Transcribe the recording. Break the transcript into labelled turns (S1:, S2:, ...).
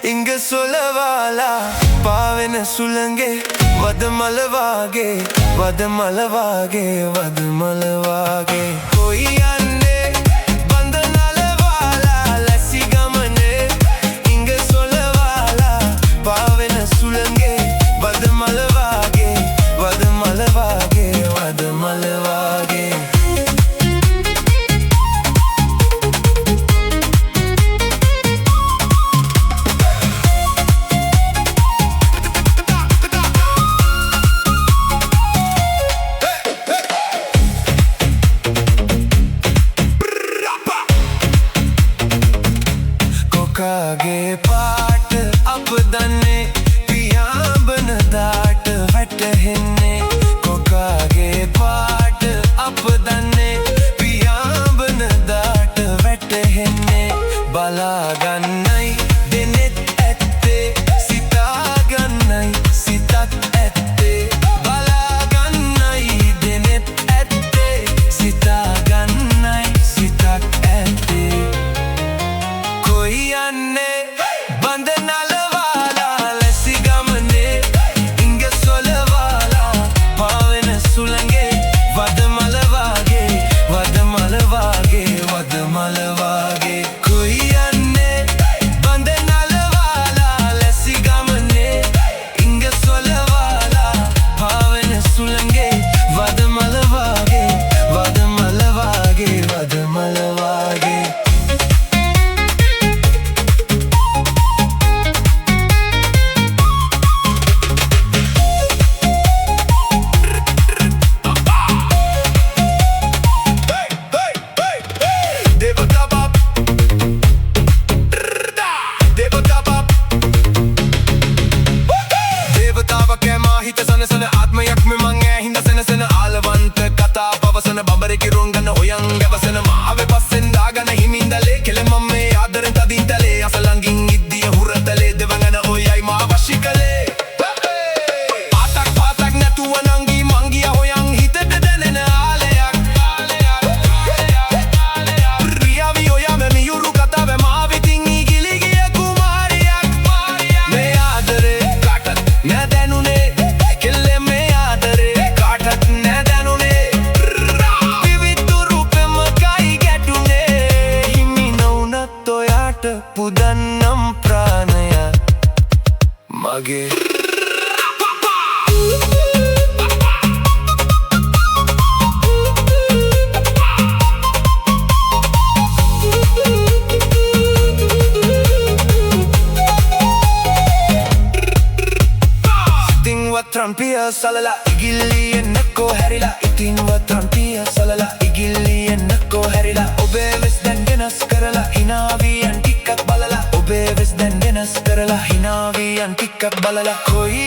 S1: ඉංග සොලවාලා පාවෙන සුළඟේ වදමල වාගේ වදමල වාගේ වදමල වාගේ කොයි යන්නේ බන්ධනල වාලා ලැසි ගමනේ ඉංග සොලවාලා පාවෙන සුළඟේ වදමල වාගේ වදමල වාගේ වදමල වාගේ කාගේ පාට අප දන්නේ පියාඹන දාට වැටහෙන්නේ කොකාගේ පාට අප දන්නේ පියාඹන දාට වැටහෙන්නේ බලාගන්නයි දෙනෙත් ඇත්තේ සිතාගන්නයි සිතත් ඇත්තේ බලාගන්නයි දෙනෙත් ඇත්තේ සිතාගන්නයි සිතක් ඇත්තේ කොයි යන්නේ බන්ධනල වාලා ලැසි ගමනේ ඉංග සොලවාලා පාවෙන සුළඟේ වදමල වාගේ වදමල වාගේ වදමල වාගේ කොයි යන්නේ බන්ධනල වාලා ලැසි ගමනේ ඉංග සොලවාලා පාවෙන සුළඟේ වදමල වාගේ වදමල වාගේ වදමල වාගේ පුදන්නම් ප්‍රාණය මගේ ඉතින් වත්‍රම්පිය සලලා ඉගිල්ලියෙන් නැක්කෝ හැරිලා ඉතින් වත්‍රම්පිය සලලා ඉගිල්ලියෙන් නැක්කෝ හැරිලා ඔබේ වෙස් දැන් වෙනස් කරලා හිනාවියන් ටිකක් බලලා ඔබේ වෙස් දැන් වෙනස් කරලා හිනාවියන් ටිකක් බලලා කොයි